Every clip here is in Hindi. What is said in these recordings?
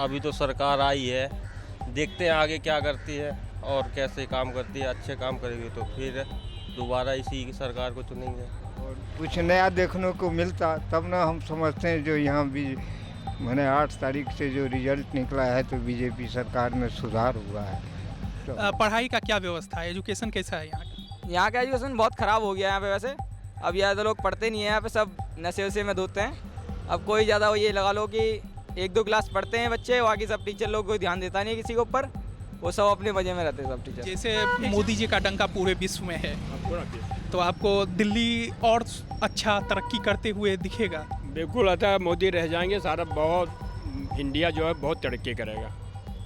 अभी तो सरकार आई है, देखते हैं आगे क्या करती है और कैसे काम करती है। अच्छे काम करेगी तो फिर दोबारा इसी की सरकार को चुनेंगे। और कुछ नया देखने को मिलता तब ना हम समझते हैं। जो यहाँ भी मैंने 8 तारीख से जो रिजल्ट निकला है तो बीजेपी सरकार में सुधार हुआ है। तो पढ़ाई का क्या व्यवस्था है, एजुकेशन कैसा है यहाँ का? यहाँ का एजुकेशन बहुत ख़राब हो गया है यहाँ पे। वैसे अब ज़्यादा लोग पढ़ते नहीं हैं यहाँ पे, सब नशे वशे में धोते हैं। अब कोई ज़्यादा ये लगा लो कि 1-2 क्लास पढ़ते हैं बच्चे, बाकी सब टीचर लोग कोई ध्यान देता नहीं है किसी के ऊपर, वो सब अपने मजे में रहते हैं सब टीचर। जैसे मोदी जी का डंका पूरे विश्व में है, तो आपको दिल्ली और अच्छा तरक्की करते हुए दिखेगा? बिल्कुल अच्छा, मोदी रह जाएंगे सारा, बहुत इंडिया जो है बहुत तरक्की करेगा,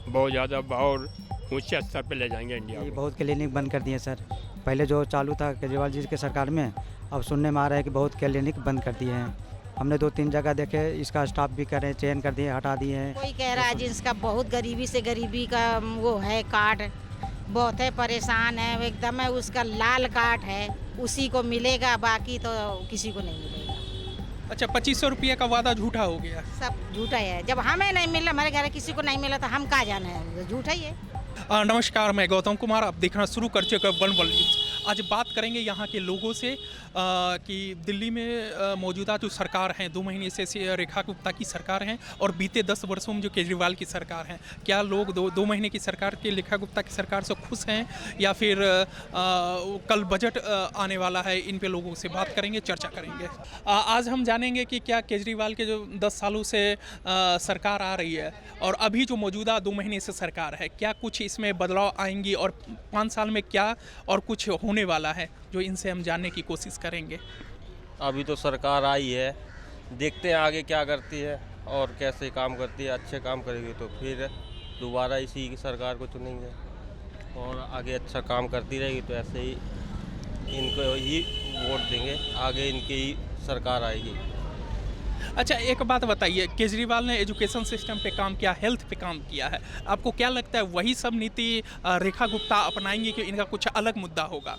बहुत ज़्यादा और ऊंचे स्तर पे ले जाएंगे इंडिया को। बहुत क्लिनिक बंद कर दिए सर। पहले जो चालू था केजरीवाल जी के सरकार में, अब सुनने में आ रहा है कि बहुत क्लिनिक बंद कर दिए हैं। हमने 2-3 जगह देखे, इसका स्टाफ भी करे चेंज कर दिए, हटा दिए हैं। कोई कह रहा है जिसका बहुत गरीबी से गरीबी का वो है कार्ड, बहुत है परेशान है एकदम है, उसका लाल कार्ड है, उसी को मिलेगा, बाकी तो किसी को नहीं मिलेगा। अच्छा, 2500 रुपये का वादा झूठा हो गया? सब झूठा है। जब हमें नहीं मिला, हमारे घर किसी को नहीं मिला तो हम कहाँ जाना है, झूठा ही है। नमस्कार, मैं गौतम कुमार, आप देखना शुरू कर चुके वन वर्ल्ड न्यूज़। आज बात करेंगे यहाँ के लोगों से कि दिल्ली में मौजूदा जो सरकार है, 2 महीने से रेखा गुप्ता की सरकार है, और बीते 10 वर्षों में जो केजरीवाल की सरकार है, क्या लोग 2 महीने की सरकार के रेखा गुप्ता की सरकार से खुश हैं या फिर कल बजट आने वाला है, इन पे लोगों से बात करेंगे, चर्चा करेंगे। आज हम जानेंगे कि क्या केजरीवाल के जो 10 सालों से सरकार आ रही है और अभी जो मौजूदा 2 महीने से सरकार है, क्या कुछ इसमें बदलाव आएंगी और 5 साल में क्या और कुछ होने वाला है, जो इनसे हम जानने की कोशिश करेंगे। अभी तो सरकार आई है, देखते हैं आगे क्या करती है और कैसे काम करती है। अच्छे काम करेगी तो फिर दोबारा इसी की सरकार को चुनेंगे और आगे अच्छा काम करती रहेगी तो ऐसे ही इनको ही वोट देंगे, आगे इनकी ही सरकार आएगी। अच्छा, एक बात बताइए, केजरीवाल ने एजुकेशन सिस्टम पे काम किया, हेल्थ पे काम किया है, आपको क्या लगता है वही सब नीति रेखा गुप्ता अपनाएंगी कि इनका कुछ अलग मुद्दा होगा?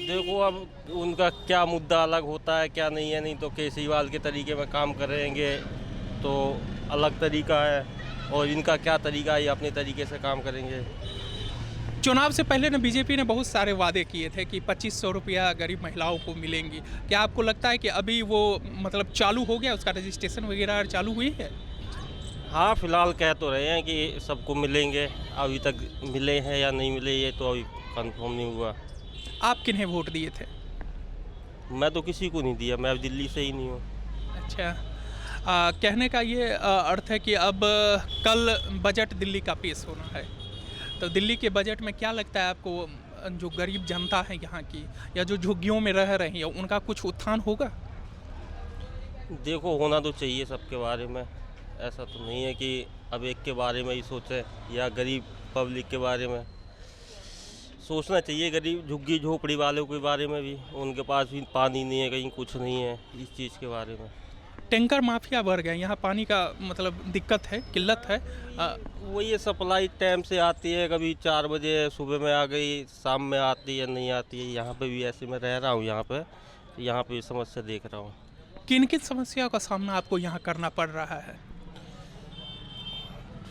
देखो अब उनका क्या मुद्दा अलग होता है क्या नहीं है, नहीं तो केजरीवाल के तरीके में काम करेंगे तो अलग तरीका है, और इनका क्या तरीका है, ये अपने तरीके से काम करेंगे। चुनाव से पहले ने बीजेपी ने बहुत सारे वादे किए थे कि 2500 रुपया गरीब महिलाओं को मिलेंगी। क्या आपको लगता है कि अभी वो मतलब चालू हो गया, उसका रजिस्ट्रेशन वगैरह चालू हुई है? हाँ, फिलहाल कह तो रहे हैं कि सबको मिलेंगे, अभी तक मिले हैं या नहीं मिले ये तो अभी कंफर्म नहीं हुआ। आप किन्हें वोट दिए थे? मैं तो किसी को नहीं दिया, मैं अब दिल्ली से ही नहीं हूँ। अच्छा, कहने का ये अर्थ है कि अब कल बजट दिल्ली का पेश होना है, तो दिल्ली के बजट में क्या लगता है आपको, जो गरीब जनता है यहाँ की या जो झुग्गियों में रह रही है, उनका कुछ उत्थान होगा? देखो, होना तो चाहिए सबके बारे में, ऐसा तो नहीं है कि अब एक के बारे में ही सोचें या गरीब पब्लिक के बारे में सोचना चाहिए। गरीब झुग्गी झोपड़ी वालों के बारे में भी, उनके पास भी पानी नहीं है, कहीं कुछ नहीं है, इस चीज़ के बारे में। टैंकर माफिया बढ़ गए, यहाँ पानी का मतलब दिक्कत है, किल्लत है। वही सप्लाई टाइम से आती है, कभी 4 बजे सुबह में आ गई, शाम में आती है, नहीं आती है। यहाँ पे भी ऐसे मैं रह रहा हूँ यहाँ पे, तो यहाँ पे समस्या देख रहा हूँ। किन किन समस्याओं का सामना आपको यहाँ करना पड़ रहा है?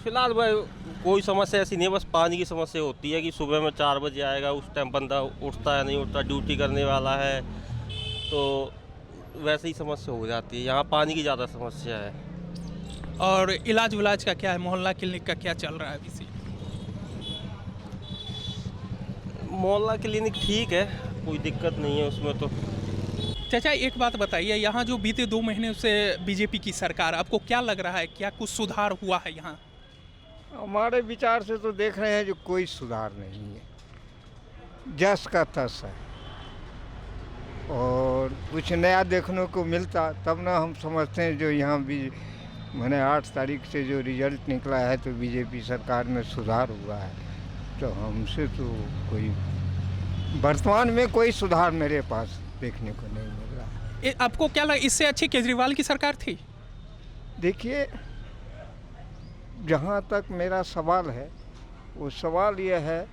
फिलहाल भाई कोई समस्या ऐसी नहीं है, बस पानी की समस्या होती है कि सुबह में 4 बजे आएगा, उस टाइम बंदा उठता है नहीं उठता, ड्यूटी करने वाला है, तो वैसे ही समस्या हो जाती है। यहाँ पानी की ज़्यादा समस्या है। और इलाज विलाज का क्या है, मोहल्ला क्लिनिक का क्या चल रहा है अभी से? मोहल्ला क्लिनिक ठीक है, कोई दिक्कत नहीं है उसमें तो। चाचा, एक बात बताइए, यहाँ जो बीते 2 महीने से बीजेपी की सरकार, आपको क्या लग रहा है, क्या कुछ सुधार हुआ है यहाँ? हमारे विचार से तो देख रहे हैं जो कोई सुधार नहीं है, जस का तस है। और कुछ नया देखने को मिलता तब ना हम समझते हैं। जो यहाँ भी मैंने 8 तारीख से जो रिजल्ट निकला है तो बीजेपी सरकार में सुधार हुआ है, तो हमसे तो कोई वर्तमान में कोई सुधार मेरे पास देखने को नहीं मिल रहा है। आपको क्या लगा, इससे अच्छी केजरीवाल की सरकार थी? देखिए, जहाँ तक मेरा सवाल है वो सवाल यह है,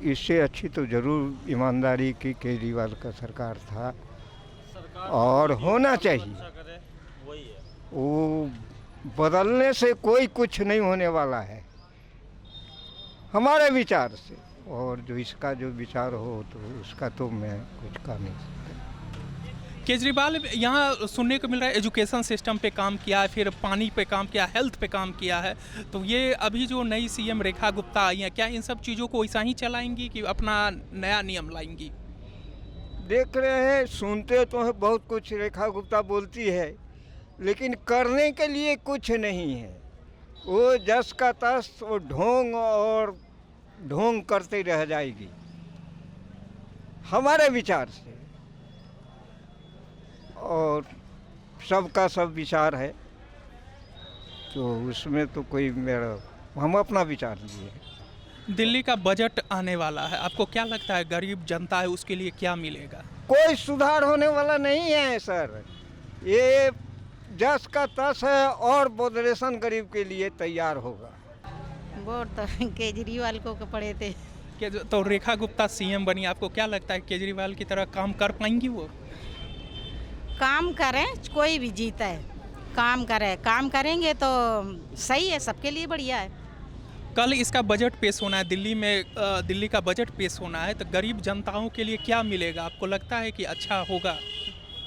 इससे अच्छी तो ज़रूर ईमानदारी की केजरीवाल का सरकार था और होना चाहिए। वो बदलने से कोई कुछ नहीं होने वाला है हमारे विचार से, और जो इसका जो विचार हो तो उसका तो मैं कुछ कह नहीं सकता। केजरीवाल यहाँ सुनने को मिल रहा है एजुकेशन सिस्टम पे काम किया है, फिर पानी पे काम किया, हेल्थ पे काम किया है। तो ये अभी जो नई सीएम रेखा गुप्ता आई हैं, क्या इन सब चीज़ों को ऐसा ही चलाएंगी कि अपना नया नियम लाएंगी? देख रहे हैं, सुनते तो है बहुत कुछ रेखा गुप्ता बोलती है, लेकिन करने के लिए कुछ नहीं है। वो जस का तस वो ढोंग और ढोंग करते रह जाएगी हमारे विचार से, और सबका सब विचार है तो उसमें तो कोई मेरा, हम अपना विचार दिए हैं। दिल्ली का बजट आने वाला है, आपको क्या लगता है गरीब जनता है उसके लिए क्या मिलेगा? कोई सुधार होने वाला नहीं है सर, ये जस का तस है और बॉडरेशन गरीब के लिए तैयार होगा। वोट तो केजरीवाल को पड़े थे। तो रेखा गुप्ता सीएम बनी, आपको क्या लगता है केजरीवाल की तरह काम कर पाएंगी वो? काम करें, कोई भी जीता है काम करे, काम करेंगे तो सही है, सबके लिए बढ़िया है। कल इसका बजट पेश होना है दिल्ली में, दिल्ली का बजट पेश होना है, तो गरीब जनताओं के लिए क्या मिलेगा? आपको लगता है कि अच्छा होगा?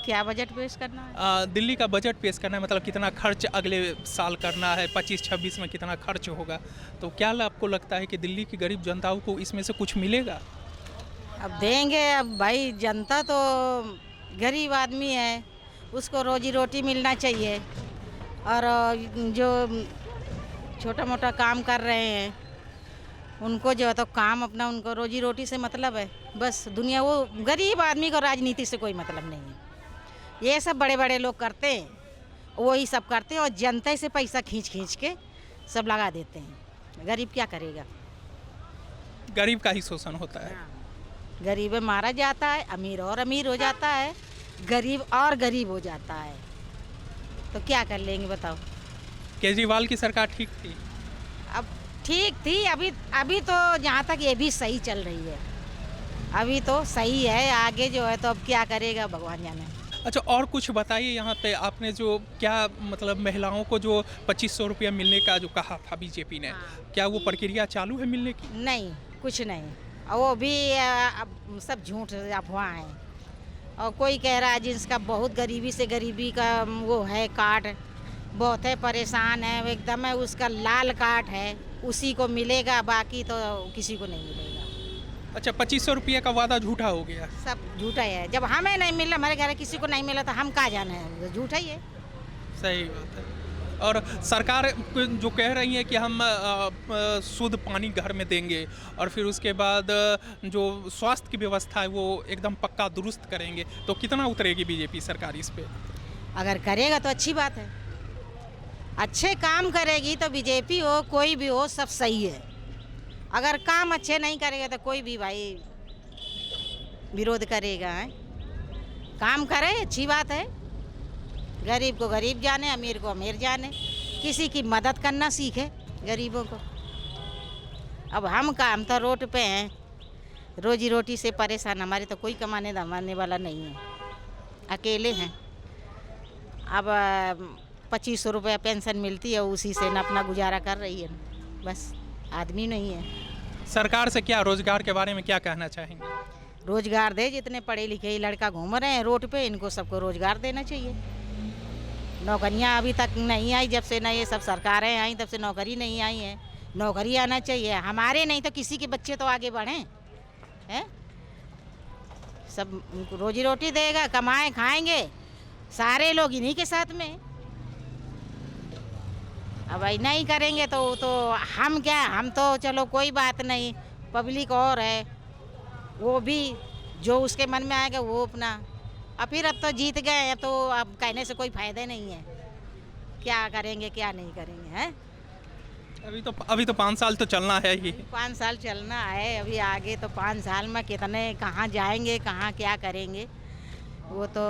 क्या बजट पेश करना है? दिल्ली का बजट पेश करना है, मतलब कितना खर्च अगले साल करना है, 25-26 में कितना खर्च होगा। तो क्या आपको लगता है कि दिल्ली की गरीब जनताओं को इसमें से कुछ मिलेगा? अब देंगे, अब भाई जनता तो गरीब आदमी है, उसको रोजी रोटी मिलना चाहिए, और जो छोटा मोटा काम कर रहे हैं उनको जो है तो काम अपना, उनको रोजी रोटी से मतलब है बस। दुनिया, वो गरीब आदमी को राजनीति से कोई मतलब नहीं है। ये सब बड़े बड़े लोग करते हैं, वही सब करते हैं, और जनता से पैसा खींच खींच के सब लगा देते हैं। गरीब क्या करेगा? गरीब का ही शोषण होता है। गरीब मारा जाता है, अमीर और अमीर हो जाता है, गरीब और गरीब हो जाता है। तो क्या कर लेंगे बताओ? केजरीवाल की सरकार ठीक थी? अब ठीक थी, अभी तो जहाँ तक ये भी सही चल रही है, अभी तो सही है। आगे जो है तो अब क्या करेगा भगवान जाने। अच्छा, और कुछ बताइए यहाँ पे, आपने जो क्या मतलब महिलाओं को जो 2500 रुपया मिलने का जो कहा था बीजेपी ने, क्या वो प्रक्रिया चालू है मिलने की? नहीं, कुछ नहीं, और वो भी अब सब झूठ अफवाह है। और कोई कह रहा है जिसका बहुत गरीबी से गरीबी का वो है कार्ड, बहुत है परेशान है एकदम है, उसका लाल कार्ड है, उसी को मिलेगा, बाकी तो किसी को नहीं मिलेगा। अच्छा, 2500 रुपये का वादा झूठा हो गया? सब झूठा है। जब हमें नहीं मिला, हमारे घर किसी को नहीं मिला, तो हम कहाँ जाना है? झूठा ही है। सही बात है। और सरकार जो कह रही है कि हम शुद्ध पानी घर में देंगे, और फिर उसके बाद जो स्वास्थ्य की व्यवस्था है वो एकदम पक्का दुरुस्त करेंगे, तो कितना उतरेगी बीजेपी सरकार इस पे? अगर करेगा तो अच्छी बात है, अच्छे काम करेगी तो बीजेपी हो कोई भी हो सब सही है। अगर काम अच्छे नहीं करेगा तो कोई भी भाई विरोध करेगा है। काम करे, अच्छी बात है। गरीब को गरीब जाने, अमीर को अमीर जाने, किसी की मदद करना सीखे गरीबों को। अब हम तो रोड पे हैं, रोजी रोटी से परेशान, हमारे तो कोई कमाने धमाने वाला नहीं है, अकेले हैं। अब 2500 रुपया पेंशन मिलती है, उसी से न अपना गुजारा कर रही है, बस। आदमी नहीं है। सरकार से क्या रोजगार के बारे में क्या कहना चाहेंगे? रोजगार दे, जितने पढ़े लिखे लड़का घूम रहे हैं रोड पे, इनको सबको रोजगार देना चाहिए। नौकरियां अभी तक नहीं आई, जब से न ये सब सरकारें आई तब से नौकरी नहीं आई है। नौकरी आना चाहिए, हमारे नहीं तो किसी के बच्चे तो आगे बढ़ें, हैं? सब उनको रोजी रोटी देगा, कमाए खाएंगे, सारे लोग इन्हीं के साथ में। अब भाई नहीं करेंगे तो हम क्या, हम तो चलो कोई बात नहीं, पब्लिक और है, वो भी जो उसके मन में आएगा वो अपना। अब फिर अब तो जीत गए हैं तो अब कहने से कोई फायदा नहीं है, क्या करेंगे क्या नहीं करेंगे, हैं? अभी तो 5 साल तो चलना है ही। 5 साल चलना है, अभी आगे तो 5 साल में कितने कहाँ जाएंगे, कहाँ क्या करेंगे, वो तो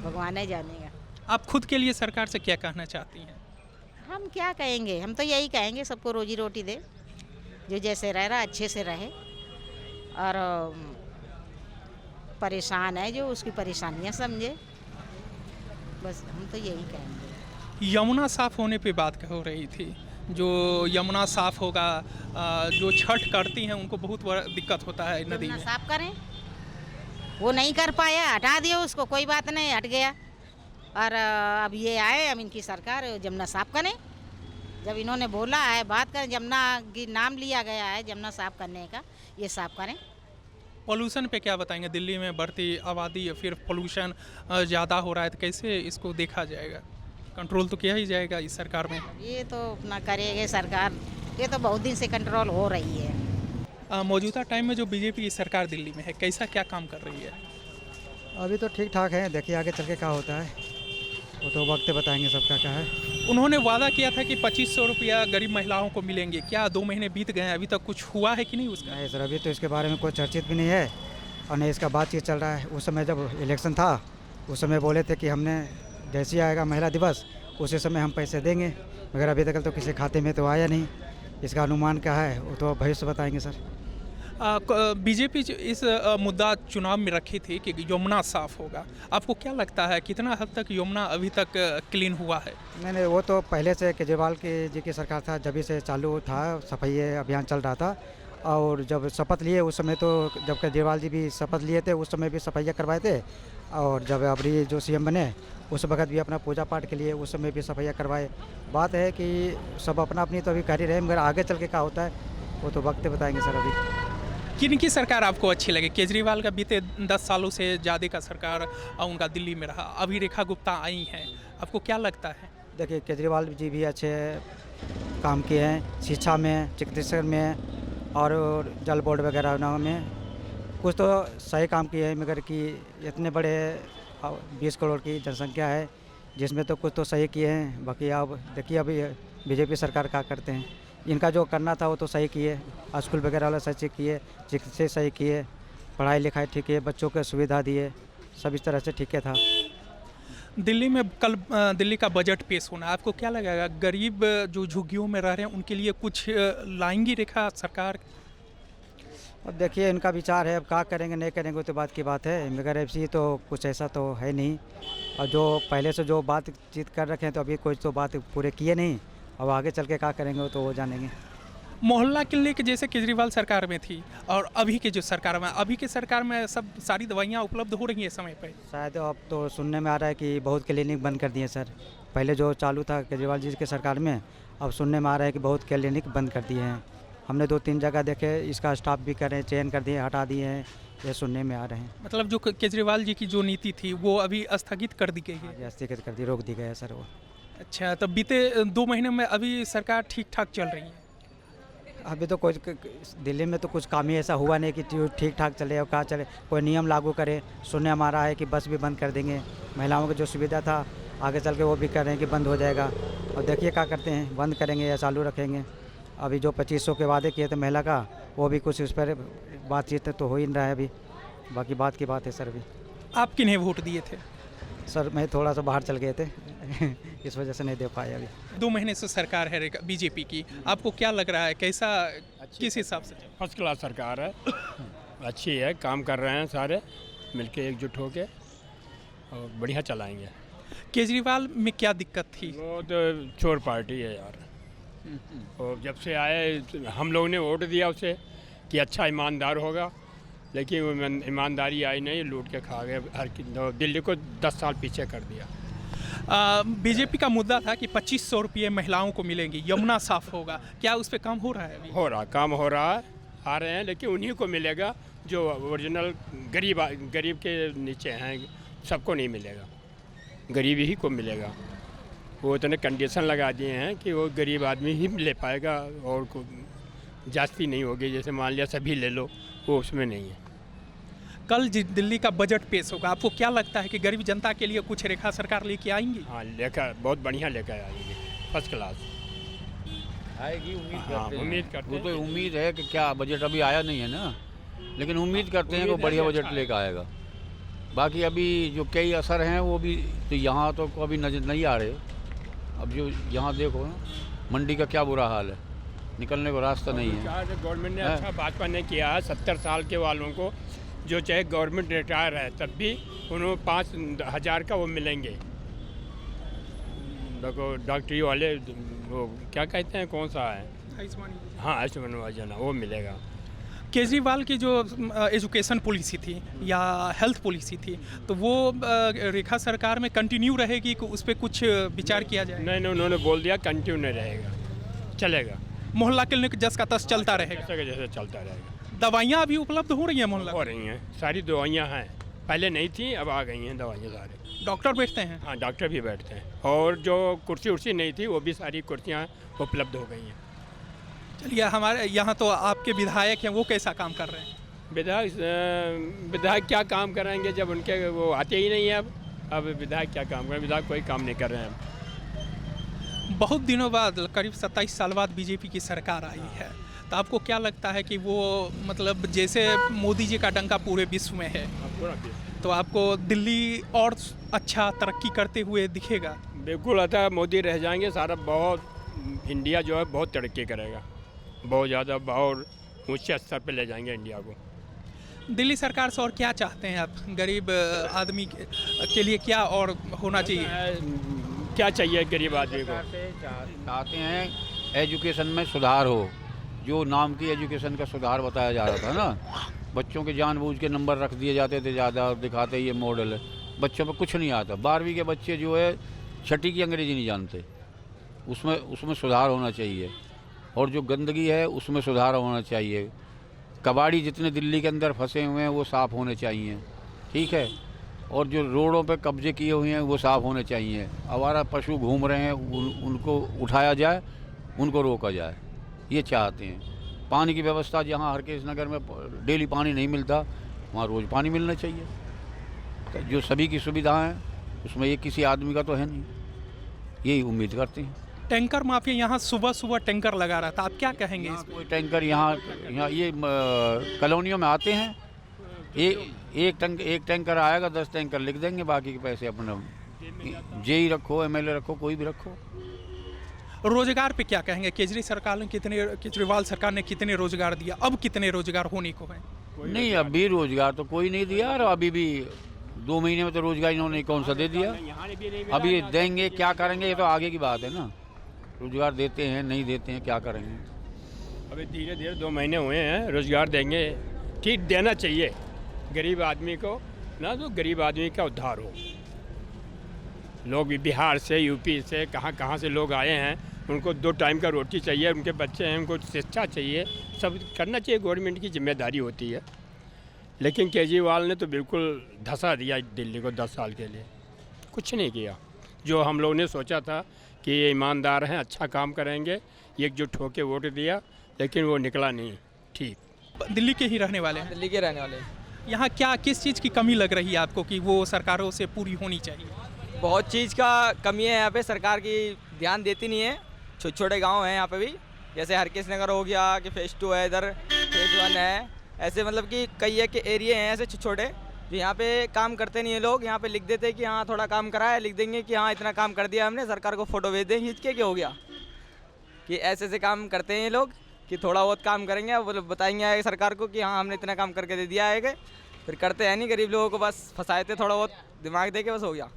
भगवान ही जानेगा। आप खुद के लिए सरकार से क्या कहना चाहती हैं? हम क्या कहेंगे, हम तो यही कहेंगे सबको रोजी रोटी दे, जो जैसे रह रहा अच्छे से रहे, और परेशान है जो उसकी परेशानियां समझे, बस हम तो यही कहेंगे। यमुना साफ होने पे बात हो रही थी। जो यमुना साफ होगा, जो छठ करती हैं उनको बहुत बड़ा दिक्कत होता है नदी जमुना में। साफ करें, वो नहीं कर पाया, हटा दिया उसको, कोई बात नहीं, हट गया। और अब ये आए, अब इनकी सरकार जमुना साफ करें। जब इन्होंने बोला है, बात करें, जमुना की नाम लिया गया है जमुना साफ करने का, ये साफ करें। पोल्यूशन पे क्या बताएंगे? दिल्ली में बढ़ती आबादी या फिर पोल्यूशन ज़्यादा हो रहा है, तो कैसे इसको देखा जाएगा? कंट्रोल तो किया ही जाएगा इस सरकार में। ये तो अपना करेगी सरकार, ये तो बहुत दिन से कंट्रोल हो रही है। मौजूदा टाइम में जो बीजेपी की सरकार दिल्ली में है, कैसा क्या काम कर रही है? अभी तो ठीक ठाक है, देखिए आगे चल के क्या होता है, वो तो वक्त बताएंगे सबका क्या है। उन्होंने वादा किया था कि 2500 रुपया गरीब महिलाओं को मिलेंगे। क्या 2 महीने बीत गए हैं, अभी तक कुछ हुआ है कि नहीं उसका? नहीं सर, अभी तो इसके बारे में कोई चर्चित भी नहीं है और नहीं इसका बातचीत चल रहा है। उस समय जब इलेक्शन था, उस समय बोले थे कि हमने जैसे ही आएगा महिला दिवस उसी समय हम पैसे देंगे, मगर अभी तक तो किसी खाते में तो आया नहीं। इसका अनुमान क्या है वो तो भविष्य बताएंगे सर। बीजेपी इस मुद्दा चुनाव में रखी थी कि यमुना साफ होगा। आपको क्या लगता है कितना हद तक यमुना अभी तक क्लीन हुआ है? नहीं, वो तो पहले से केजरीवाल जी की सरकार था, जब से चालू था, सफाई अभियान चल रहा था। और जब शपथ लिए उस समय तो, जब केजरीवाल जी भी शपथ लिए थे उस समय भी सफाइयाँ करवाए थे। और जब अभी जो सीएम बने उस वक्त भी अपना पूजा पाठ के लिए उस समय भी सफाइयाँ करवाए। बात है कि सब अपना अपनी तो अभी कर ही रहे, मगर आगे चल के क्या होता है वो तो वक्त बताएंगे सर। अभी किन की सरकार आपको अच्छी लगे? केजरीवाल का बीते 10 सालों से ज़्यादा का सरकार उनका दिल्ली में रहा, अभी रेखा गुप्ता आई हैं, आपको क्या लगता है? देखिए केजरीवाल जी भी अच्छे काम किए हैं, शिक्षा में, चिकित्सा में और जल बोर्ड वगैरह में कुछ तो सही काम किए हैं, मगर कि इतने बड़े 20 करोड़ की जनसंख्या है जिसमें तो कुछ तो सही किए हैं। बाकी अब देखिए अभी बीजेपी सरकार क्या करते हैं। इनका जो करना था वो तो सही किए, स्कूल वगैरह वाला सही किए, चिकित्सा सही किए, पढ़ाई लिखाई ठीक है, बच्चों को सुविधा दिए, सब इस तरह से ठीक है था। दिल्ली में कल दिल्ली का बजट पेश होना है, आपको क्या लगेगा गरीब जो झुग्गियों में रह रहे हैं उनके लिए कुछ लाएंगी रेखा सरकार? अब देखिए इनका विचार है, अब क्या करेंगे नहीं करेंगे वो तो बात की बात है, मगर ऐसी तो कुछ ऐसा तो है नहीं। और जो पहले से जो बातचीत कर रखे हैं तो अभी कोई तो बात पूरे किए नहीं, अब आगे चल के क्या करेंगे वो तो वो जानेंगे। मोहल्ला क्लिनिक जैसे केजरीवाल सरकार में थी और अभी के जो सरकार में, अभी के सरकार में सब सारी दवाइयाँ उपलब्ध हो रही हैं समय पर? शायद अब तो सुनने में आ रहा है कि बहुत क्लिनिक बंद कर दिए सर। पहले जो चालू था केजरीवाल जी के सरकार में, अब सुनने में आ रहा है कि बहुत क्लिनिक बंद कर दिए हैं। हमने 2-3 जगह देखे, इसका स्टाफ भी कर रहे हैं, चयन कर दिए, हटा दिए हैं, ये सुनने में आ रहे हैं। मतलब जो केजरीवाल जी की जो नीति थी वो अभी स्थगित कर दी गई है? स्थगित कर दी, रोक दी गई है सर वो। अच्छा, तो बीते 2 महीने में अभी सरकार ठीक ठाक चल रही है? अभी तो कुछ दिल्ली में तो कुछ काम ही ऐसा हुआ नहीं कि ठीक ठाक चले और क्या चले, कोई नियम लागू करे। सुनने में आ रहा है कि बस भी बंद कर देंगे, महिलाओं की जो सुविधा था आगे चल के वो भी कर रहे हैं कि बंद हो जाएगा। और देखिए क्या करते हैं, बंद करेंगे या चालू रखेंगे। अभी जो 2500 के वादे किए थे महिला का, वो भी कुछ उस पर बातचीत तो हो ही नहीं रहा है अभी, बाकी बात की बात है सर। अभी आप किन्हें वोट दिए थे? सर मैं थोड़ा सा बाहर चल गए थे इस वजह से नहीं दे पाए अभी। 2 महीने से सरकार है बीजेपी की, आपको क्या लग रहा है कैसा, किस हिसाब से? फर्स्ट क्लास सरकार है, अच्छी है, काम कर रहे हैं सारे मिलके एकजुट होके और बढ़िया चलाएंगे। केजरीवाल में क्या दिक्कत थी? वो तो चोर पार्टी है यार, और जब से आए हम लोगों ने वोट दिया उसे कि अच्छा ईमानदार होगा, लेकिन वो ईमानदारी आई नहीं, लूट के खा गए, दिल्ली को 10 साल पीछे कर दिया। बीजेपी का मुद्दा था कि 2500 रुपये महिलाओं को मिलेंगे, यमुना साफ होगा, क्या उस पर काम हो रहा है अभी? काम हो रहा है, आ रहे हैं, लेकिन उन्हीं को मिलेगा जो ओरिजिनल गरीब के नीचे हैं, सबको नहीं मिलेगा, गरीब ही को मिलेगा। वो इतने कंडीशन लगा दिए हैं कि वो गरीब आदमी ही ले पाएगा और जास्ती नहीं होगी, जैसे मान लिया सभी ले लो, वो उसमें नहीं है। कल दिल्ली का बजट पेश होगा, आपको क्या लगता है कि गरीब जनता के लिए कुछ रेखा सरकार लेके आएंगी? हाँ, लेकर बहुत बढ़िया लेकर आएंगे, फर्स्ट क्लास आएगी, उम्मीद हाँ, करते हैं। उम्मीद करते वो हैं। तो उम्मीद है कि क्या बजट अभी आया नहीं है ना, लेकिन उम्मीद करते हैं कि उम्मीद है बढ़िया कि बजट अच्छा लेकर आएगा। बाकी अभी जो कई असर हैं वो भी तो यहाँ तो अभी नजर नहीं आ रहे। अब जो यहाँ देखो ना, मंडी का क्या बुरा हाल है, निकलने को रास्ता नहीं है। गवर्नमेंट ने अच्छा भाजपा ने किया है, 70 साल के वालों को जो चाहे गवर्नमेंट रिटायर है तब भी उन्होंने 5000 का वो मिलेंगे, देखो डॉक्टरी वाले वो क्या कहते हैं, कौन सा है, हाँ आयुष्मान योजना, वो मिलेगा। केजरीवाल की जो एजुकेशन पॉलिसी थी या हेल्थ पॉलिसी थी, तो वो रेखा सरकार में कंटिन्यू रहेगी कि उस पर कुछ विचार किया जाए? नहीं, उन्होंने बोल दिया कंटिन्यू नहीं रहेगा, चलेगा। मोहल्ला क्लिनिक जस का तस चलता रहेगा, जैसे जैसे चलता रहेगा। दवाइयाँ अभी उपलब्ध हो रही हैं मोहल्ला? हो रही हैं, सारी दवाइयाँ हैं, पहले नहीं थी, अब आ गई हैं दवाइयाँ सारे। डॉक्टर बैठते हैं? हाँ, डॉक्टर भी बैठते हैं, और जो कुर्सी उर्सी नहीं थी वो भी सारी कुर्सियाँ उपलब्ध हो गई हैं। चलिए, हमारे यहाँ तो आपके विधायक हैं, वो कैसा काम कर रहे हैं? विधायक क्या काम कराएंगे जब उनके वो आते ही नहीं है। अब विधायक क्या काम करें, विधायक कोई काम नहीं कर रहे हैं। बहुत दिनों बाद, करीब 27 साल बाद बीजेपी की सरकार आई है, तो आपको क्या लगता है कि वो मतलब जैसे मोदी जी का डंका पूरे विश्व में है, तो आपको दिल्ली और अच्छा तरक्की करते हुए दिखेगा? बिल्कुल, अतः मोदी रह जाएंगे, सारा बहुत इंडिया जो है बहुत तरक्की करेगा, बहुत ज़्यादा, बहुत ऊंचे स्तर पे ले जाएंगे इंडिया को। दिल्ली सरकार से और क्या चाहते हैं आप? गरीब आदमी के लिए क्या और होना चाहिए? क्या चाहिए गरीब आदमी को? चाहते हैं एजुकेशन में सुधार हो, जो नाम की एजुकेशन का सुधार बताया जा रहा था ना, बच्चों के जानबूझ के नंबर रख दिए जाते थे ज़्यादा, दिखाते ये मॉडल है, बच्चों पर कुछ नहीं आता। 12वीं के बच्चे जो है छठी की अंग्रेजी नहीं जानते, उसमें सुधार होना चाहिए। और जो गंदगी है उसमें सुधार होना चाहिए। कबाड़ी जितने दिल्ली के अंदर फंसे हुए हैं वो साफ़ होने चाहिए, ठीक है। और जो रोडों पे कब्जे किए हुए हैं वो साफ़ होने चाहिए। आवारा पशु घूम रहे हैं, उनको उठाया जाए, उनको रोका जाए, ये चाहते हैं। पानी की व्यवस्था, जहाँ हरकेश नगर में डेली पानी नहीं मिलता, वहाँ रोज़ पानी मिलना चाहिए। तो जो सभी की सुविधाएँ हैं उसमें ये किसी आदमी का तो है नहीं, यही उम्मीद करते हैं। टैंकर माफिया यहाँ सुबह सुबह टैंकर लगा रहा था, आप क्या कहेंगे इस पे? कोई टैंकर यहाँ ये कॉलोनियों में आते हैं, एक टैंकर आएगा, 10 टैंकर लिख देंगे, बाकी के पैसे अपने जेई रखो, एमएलए रखो, कोई भी रखो। रोजगार पे क्या कहेंगे? केजरीवाल सरकार ने कितने रोजगार दिया, अब कितने रोजगार होने को है? नहीं, अभी रोजगार तो कोई नहीं दिया, और अभी भी 2 महीने में तो रोजगार इन्होंने कौन सा दे दिया। अभी देंगे, क्या करेंगे, ये तो आगे की बात है ना। रोजगार देते हैं, नहीं देते हैं, क्या करेंगे। अभी धीरे धीरे 2 महीने हुए हैं, रोजगार देंगे, ठीक देना चाहिए गरीब आदमी को ना, तो गरीब आदमी का उद्धार हो। लोग भी बिहार से, यूपी से, कहाँ से लोग आए हैं, उनको 2 टाइम का रोटी चाहिए, उनके बच्चे हैं, उनको शिक्षा चाहिए, सब करना चाहिए, गवर्नमेंट की जिम्मेदारी होती है। लेकिन केजरीवाल ने तो बिल्कुल धंसा दिया दिल्ली को 10 साल के लिए, कुछ नहीं किया। जो हम लोगों ने सोचा था कि ये ईमानदार हैं, अच्छा काम करेंगे, एकजुट होकर वोट दिया, लेकिन वो निकला नहीं ठीक। दिल्ली के ही रहने वाले हैं? दिल्ली के रहने वाले। यहाँ क्या, किस चीज़ की कमी लग रही है आपको कि वो सरकारों से पूरी होनी चाहिए? बहुत चीज़ का कमी है यहाँ पे, सरकार की ध्यान देती नहीं है। छोटे छोटे गांव हैं यहाँ पे भी, जैसे हरकेश नगर हो गया, कि फेज 2 है, इधर फेज 1 है, ऐसे मतलब कि कई एक एरिया हैं ऐसे छोटे जो यहाँ पे काम करते नहीं है लोग। यहाँ पे लिख देते हैं कि हाँ थोड़ा काम करा है, लिख देंगे कि हाँ इतना काम कर दिया हमने, सरकार को फ़ोटो भेज देंगे खींच के, क्या हो गया, कि ऐसे काम करते हैं ये लोग कि थोड़ा बहुत काम करेंगे, वो बताएंगे सरकार को कि हाँ हमने इतना काम करके दे दिया है, फिर करते हैं नहीं, गरीब लोगों को बस फंसाए थे, थोड़ा बहुत दिमाग दे के बस हो गया।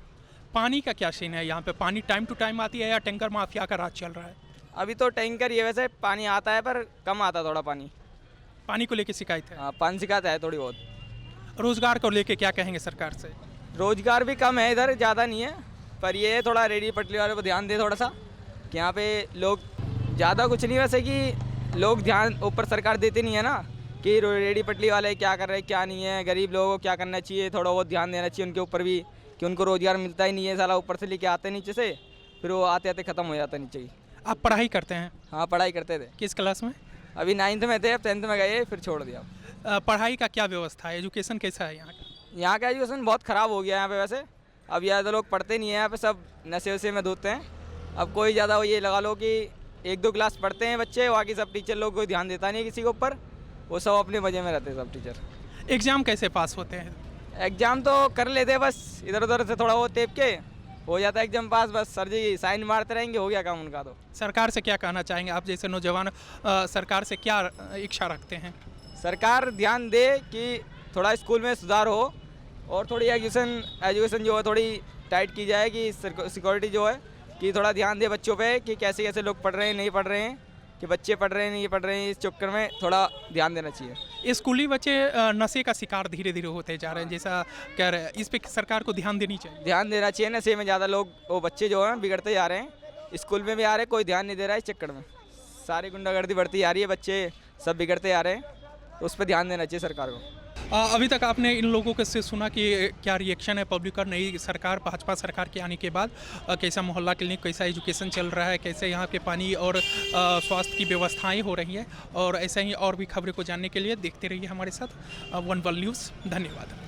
पानी का क्या सीन है यहाँ पे? पानी टाइम टू टाइम आती है या टैंकर माफिया का राज चल रहा है? अभी तो टैंकर ही है, वैसे पानी आता है पर कम आता है थोड़ा पानी। पानी को लेके शिकायत है? हाँ, पानी शिकायत है थोड़ी बहुत। रोजगार को लेके क्या कहेंगे सरकार से? रोजगार भी कम है इधर, ज़्यादा नहीं है, पर ये थोड़ा रेडी पटरी वाले को ध्यान दे थोड़ा सा, कि यहाँ पे लोग ज़्यादा कुछ नहीं, वैसे कि लोग ध्यान ऊपर सरकार देती नहीं है ना, कि रेडी पटरी वाले क्या कर रहे हैं क्या नहीं है, गरीब लोगों को क्या करना चाहिए, थोड़ा बहुत ध्यान देना चाहिए उनके ऊपर भी, कि उनको रोजगार मिलता ही नहीं है, साला ऊपर से लेके आते नीचे से, फिर वो आते आते ख़त्म हो जाता नीचे ही। आप पढ़ाई करते हैं? हाँ, पढ़ाई करते थे। किस क्लास में? अभी 9th में थे, अब 10th में गए, फिर छोड़ दिया। पढ़ाई का क्या व्यवस्था है, एजुकेशन कैसा है यहाँ का? यहाँ का एजुकेशन बहुत ख़राब हो गया है यहाँ पे वैसे। अब ज़्यादा लोग पढ़ते नहीं हैं यहाँ पे, सब नशे वशे में धोते हैं। अब कोई ज़्यादा ये लगा लो कि 1-2 क्लास पढ़ते हैं बच्चे, बाकी सब टीचर लोग कोई ध्यान देता नहीं है किसी के ऊपर, वो सब अपने मज़े में रहते हैं सब टीचर। एग्ज़ाम कैसे पास होते हैं? एग्ज़ाम तो कर लेते हैं, बस इधर उधर से थोड़ा बहुत टेप के हो जाता है एग्जाम पास, बस सर जी साइन मारते रहेंगे, हो गया काम उनका। तो सरकार से क्या कहना चाहेंगे आप जैसे नौजवान, सरकार से क्या इच्छा रखते हैं? सरकार ध्यान दे कि थोड़ा स्कूल में सुधार हो, और थोड़ी एजुकेशन जो है थोड़ी टाइट की जाए, कि सिक्योरिटी जो है कि थोड़ा ध्यान दे बच्चों पे कि कैसे कैसे लोग पढ़ रहे हैं नहीं पढ़ रहे हैं, कि बच्चे पढ़ रहे हैं नहीं पढ़ रहे हैं, इस चक्कर में थोड़ा ध्यान देना चाहिए। स्कूली बच्चे नशे का शिकार धीरे धीरे होते जा रहे हैं, जैसा कह रहे हैं, इस पे सरकार को ध्यान देनी चाहिए। ध्यान देना चाहिए, नशे में ज़्यादा लोग वो बच्चे जो हैं बिगड़ते जा रहे हैं, स्कूल में भी आ रहे हैं, कोई ध्यान नहीं दे रहा है, इस चक्कर में सारी गुंडागर्दी बढ़ती जा रही है, बच्चे सब बिगड़ते जा रहे हैं, तो उस पर ध्यान देना चाहिए सरकार को। अभी तक आपने इन लोगों के से सुना कि क्या रिएक्शन है पब्लिक का नई सरकार, भाजपा सरकार के आने के बाद कैसा मोहल्ला क्लिनिक, कैसा एजुकेशन चल रहा है, कैसे यहाँ के पानी और स्वास्थ्य की व्यवस्थाएं हो रही है, और ऐसे ही और भी खबरें को जानने के लिए देखते रहिए हमारे साथ वन वर्ल्ड न्यूज़। धन्यवाद।